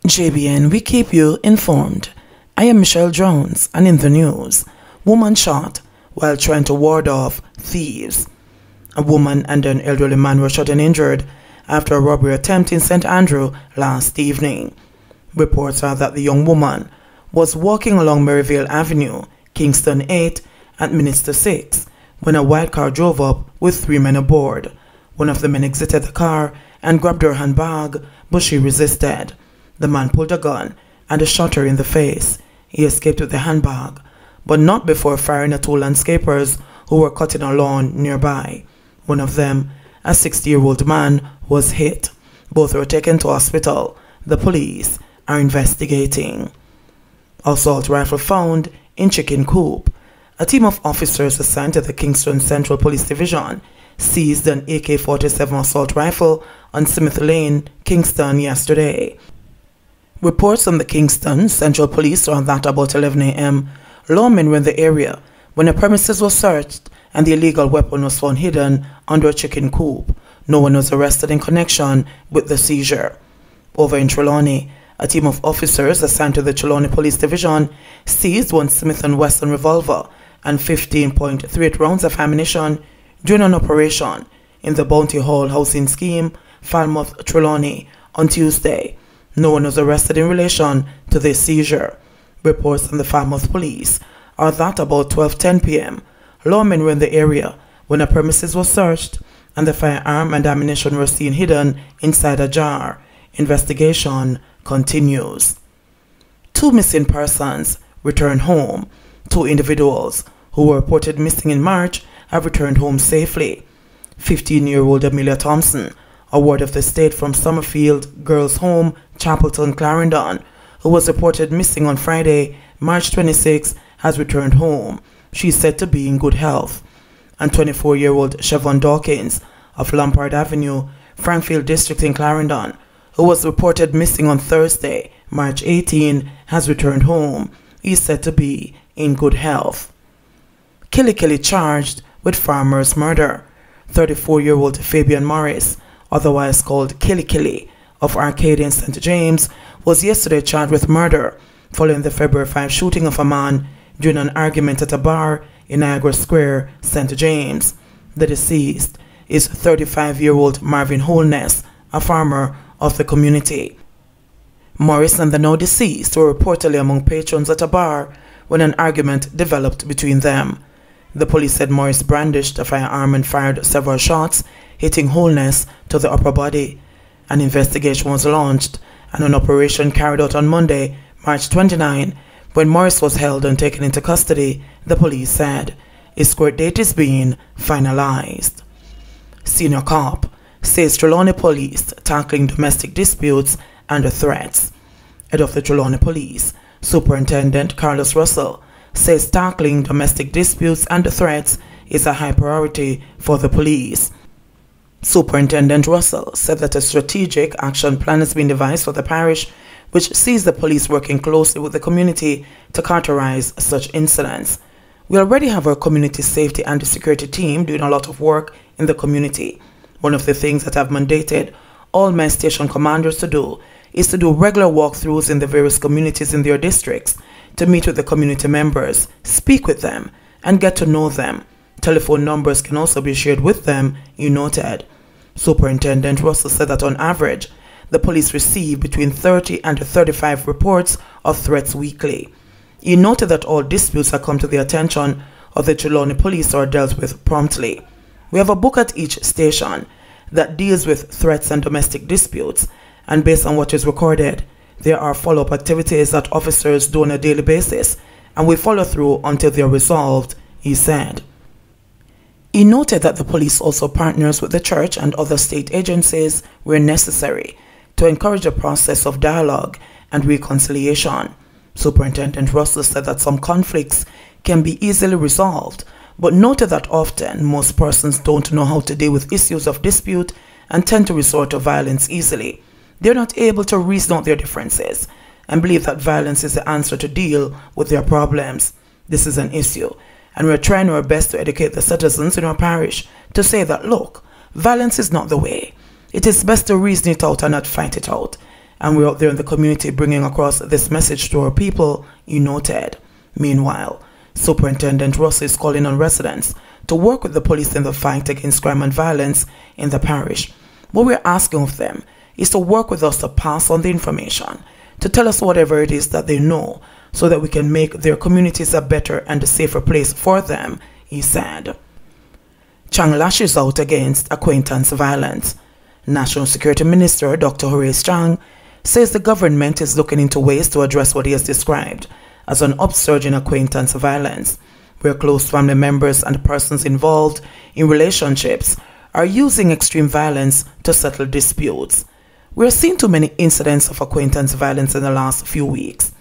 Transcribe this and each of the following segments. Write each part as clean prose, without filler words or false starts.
JBN, we keep you informed. I am Michelle Jones, and in the news, woman shot while trying to ward off thieves. A woman and an elderly man were shot and injured after a robbery attempt in St. Andrew last evening. Reports are that the young woman was walking along Maryvale Avenue, Kingston 8 at Minister 6, when a white car drove up with 3 men aboard. One of the men exited the car and grabbed her handbag, but she resisted. The man pulled a gun and shot her in the face. He escaped with the handbag, but not before firing at 2 landscapers who were cutting a lawn nearby. One of them, a 60-year-old man, was hit. Both were taken to hospital. The police are investigating. Assault rifle found in chicken coop. A team of officers assigned to the Kingston Central Police Division seized an AK-47 assault rifle on Smith Lane, Kingston yesterday. Reports from the Kingston Central Police are that about 11 a.m., lawmen were in the area when the premises was searched and the illegal weapon was found hidden under a chicken coop. No one was arrested in connection with the seizure. Over in Trelawney, a team of officers assigned to the Trelawney Police Division seized one Smith & Wesson revolver and 15.38 rounds of ammunition during an operation in the Bounty Hall housing scheme, Falmouth, Trelawney, on Tuesday. No one was arrested in relation to this seizure. Reports from the Falmouth Police are that about 12:10 p.m., lawmen were in the area when the premises was searched and the firearm and ammunition were seen hidden inside a jar. Investigation continues. 2 missing persons returned home. 2 individuals who were reported missing in March have returned home safely. 15-year-old Amelia Thompson, a ward of the state from Summerfield Girls' Home, Chapelton, Clarendon, who was reported missing on Friday, March 26, has returned home. She is said to be in good health. And 24-year-old Siobhan Dawkins of Lampard Avenue, Frankfield District in Clarendon, who was reported missing on Thursday, March 18, has returned home. He is said to be in good health. Killy charged with farmer's murder. 34-year-old Fabian Morris, otherwise called Killy, of Arcade in St. James, was yesterday charged with murder following the February 5 shooting of a man during an argument at a bar in Niagara Square, St. James. The deceased is 35-year-old Marvin Holness, a farmer of the community. Morris and the now deceased were reportedly among patrons at a bar when an argument developed between them. The police said Morris brandished a firearm and fired several shots, hitting Holness to the upper body. An investigation was launched and an operation carried out on Monday, March 29, when Morris was held and taken into custody, the police said. His court date is being finalized. Senior cop says Trelawney Police tackling domestic disputes and threats. Head of the Trelawney Police, Superintendent Carlos Russell, says tackling domestic disputes and threats is a high priority for the police. Superintendent Russell said that a strategic action plan has been devised for the parish, which sees the police working closely with the community to characterize such incidents. We already have our community safety and security team doing a lot of work in the community. One of the things that I've mandated all my station commanders to do is to do regular walkthroughs in the various communities in their districts, to meet with the community members, speak with them, and get to know them. Telephone numbers can also be shared with them, he noted. Superintendent Russell said that on average, the police receive between 30 and 35 reports of threats weekly. He noted that all disputes that come to the attention of the Trelawney Police are dealt with promptly. We have a book at each station that deals with threats and domestic disputes, and based on what is recorded, there are follow-up activities that officers do on a daily basis, and we follow through until they are resolved, he said. He noted that the police also partners with the church and other state agencies where necessary to encourage a process of dialogue and reconciliation. Superintendent Russell said that some conflicts can be easily resolved, but noted that often most persons don't know how to deal with issues of dispute and tend to resort to violence easily. They're not able to reason out their differences and believe that violence is the answer to deal with their problems. This is an issue, and we're trying our best to educate the citizens in our parish to say that, look, violence is not the way. It is best to reason it out and not fight it out. and we're out there in the community bringing across this message to our people, he noted. Meanwhile, Superintendent Russ is calling on residents to work with the police in the fight against crime and violence in the parish. What we're asking of them is to work with us to pass on the information, to tell us whatever it is that they know, so that we can make their communities a better and a safer place for them, he said. Chang lashes out against acquaintance violence. National Security Minister Dr. Horace Chang says the government is looking into ways to address what he has described as an upsurge in acquaintance violence, where close family members and persons involved in relationships are using extreme violence to settle disputes. We are seeing too many incidents of acquaintance violence in the last few weeks.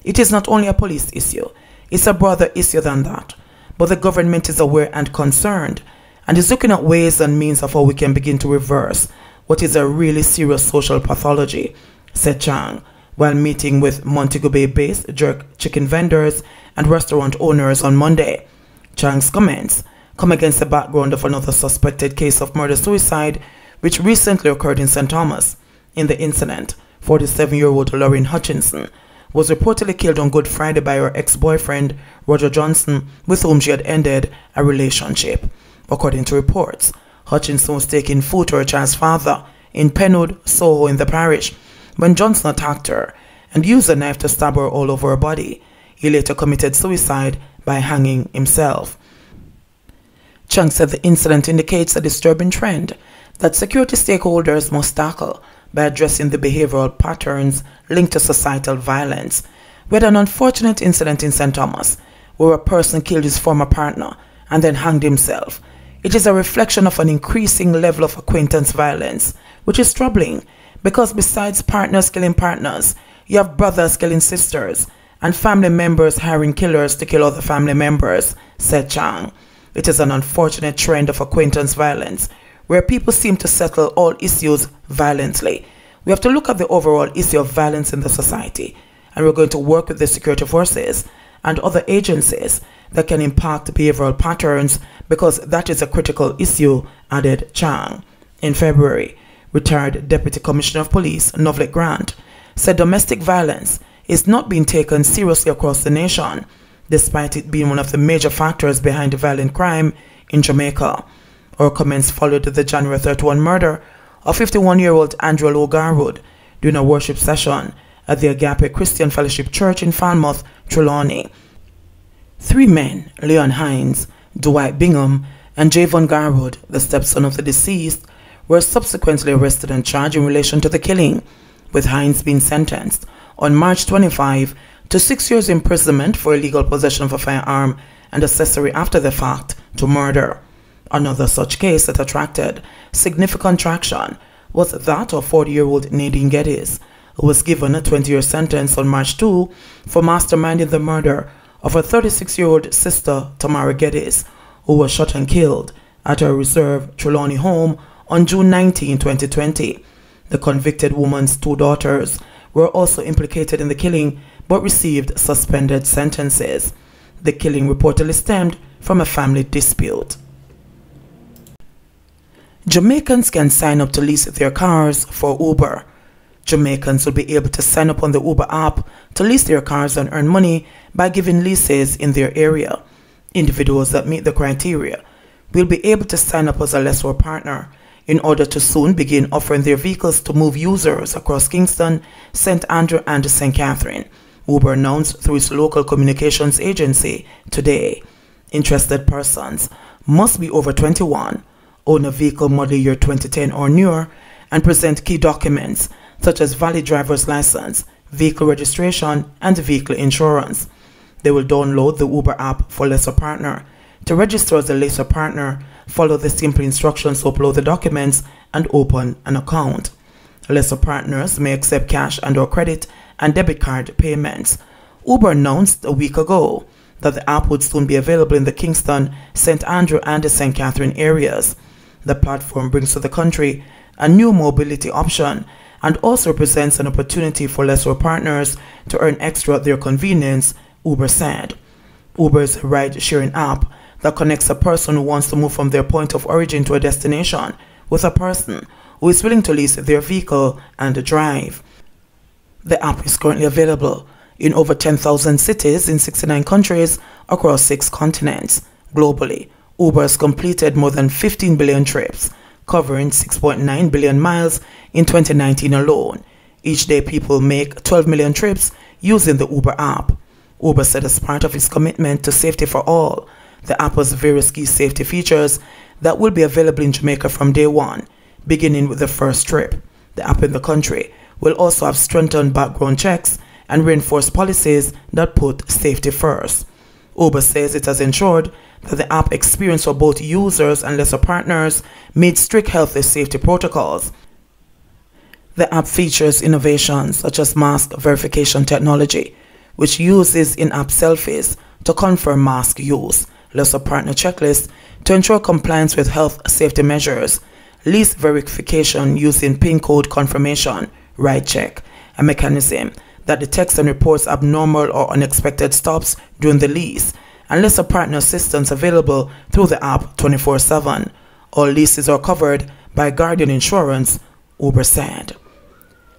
It is not only a police issue, it's a broader issue than that, but the government is aware and concerned and is looking at ways and means of how we can begin to reverse what is a really serious social pathology, said Chang, while meeting with Montego Bay-based jerk chicken vendors and restaurant owners on Monday. Chang's comments come against the background of another suspected case of murder-suicide which recently occurred in St. Thomas. In the incident, 47-year-old Lauren Hutchinson was reportedly killed on Good Friday by her ex-boyfriend Roger Johnson, with whom she had ended a relationship. According to reports, Hutchinson was taking food to her child's father in Penwood, Soho in the parish, when Johnson attacked her and used a knife to stab her all over her body. He later committed suicide by hanging himself. Chang said the incident indicates a disturbing trend that security stakeholders must tackle by addressing the behavioral patterns linked to societal violence. We had an unfortunate incident in St. Thomas where a person killed his former partner and then hanged himself. It is a reflection of an increasing level of acquaintance violence, which is troubling because besides partners killing partners, you have brothers killing sisters and family members hiring killers to kill other family members, said Chang. It is an unfortunate trend of acquaintance violence where people seem to settle all issues violently. We have to look at the overall issue of violence in the society, and we're going to work with the security forces and other agencies that can impact behavioral patterns because that is a critical issue, added Chang. In February, retired Deputy Commissioner of Police Novlet Grant said domestic violence is not being taken seriously across the nation, despite it being one of the major factors behind violent crime in Jamaica. Our comments followed the January 31 murder of 51-year-old Andrew Garwood during a worship session at the Agape Christian Fellowship Church in Falmouth, Trelawney. 3 men, Leon Hines, Dwight Bingham, and Javon Garwood, the stepson of the deceased, were subsequently arrested and charged in relation to the killing, with Hines being sentenced on March 25 to 6 years imprisonment for illegal possession of a firearm and accessory after the fact to murder. Another such case that attracted significant traction was that of 40-year-old Nadine Geddes, who was given a 20-year sentence on March 2 for masterminding the murder of her 36-year-old sister Tamara Geddes, who was shot and killed at her reserve Trelawney home on June 19, 2020. The convicted woman's 2 daughters were also implicated in the killing but received suspended sentences. The killing reportedly stemmed from a family dispute. Jamaicans can sign up to lease their cars for Uber. Jamaicans will be able to sign up on the Uber app to lease their cars and earn money by giving leases in their area. Individuals that meet the criteria will be able to sign up as a lessor partner in order to soon begin offering their vehicles to move users across Kingston, St. Andrew and St. Catherine, Uber announced through its local communications agency today. Interested persons must be over 21, own a vehicle model year 2010 or newer, and present key documents such as valid driver's license, vehicle registration, and vehicle insurance. They will download the Uber app for lessor partner. To register as a lessor partner, follow the simple instructions to upload the documents and open an account. Lessor partners may accept cash and/or credit and debit card payments. Uber announced a week ago that the app would soon be available in the Kingston, St. Andrew, and the St. Catherine areas. The platform brings to the country a new mobility option and also represents an opportunity for lessor partners to earn extra at their convenience, Uber said. Uber is a ride-sharing app that connects a person who wants to move from their point of origin to a destination with a person who is willing to lease their vehicle and drive. The app is currently available in over 10,000 cities in 69 countries across 6 continents. Globally, Uber has completed more than 15 billion trips, covering 6.9 billion miles in 2019 alone. Each day, people make 12 million trips using the Uber app. Uber said as part of its commitment to safety for all, the app has various key safety features that will be available in Jamaica from day one, beginning with the first trip. The app in the country will also have strengthened background checks and reinforced policies that put safety first. Uber says it has ensured that the app experience for both users and lesser partners meets strict health and safety protocols. The app features innovations such as mask verification technology, which uses in-app selfies to confirm mask use, lesser partner checklists to ensure compliance with health safety measures, lease verification using PIN code confirmation, ride check, a mechanism that detects and reports abnormal or unexpected stops during the lease, and lesser partner assistance available through the app 24/7. All leases are covered by Guardian Insurance, Uber said.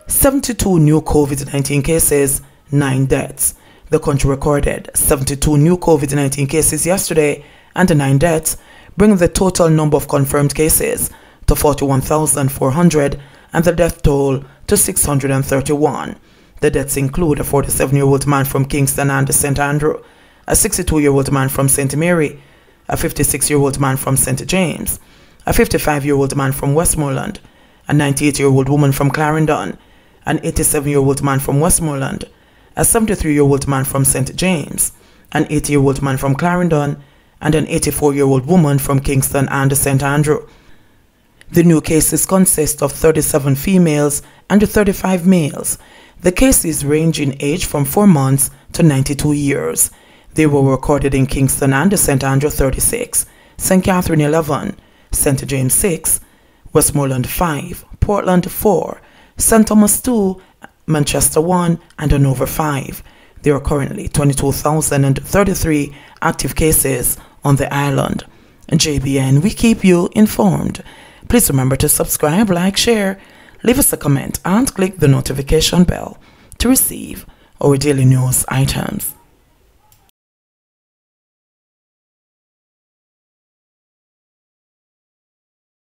72 new COVID-19 cases, 9 deaths. The country recorded 72 new COVID-19 cases yesterday and 9 deaths, bringing the total number of confirmed cases to 41,400 and the death toll to 631. The deaths include a 47-year-old man from Kingston and St. Andrew, a 62-year-old man from St. Mary, a 56-year-old man from St. James, a 55-year-old man from Westmoreland, a 98-year-old woman from Clarendon, an 87-year-old man from Westmoreland, a 73-year-old man from St. James, an 80-year-old man from Clarendon, and an 84-year-old woman from Kingston and St. Andrew. The new cases consist of 37 females and 35 males. The cases range in age from 4 months to 92 years. They were recorded in Kingston and St. Andrew 36, St. Catherine 11, St. James 6, Westmoreland 5, Portland 4, St. Thomas 2, Manchester 1, and Hanover 5. There are currently 22,033 active cases on the island. JBN, we keep you informed. Please remember to subscribe, like, share, leave us a comment, and click the notification bell to receive our daily news items.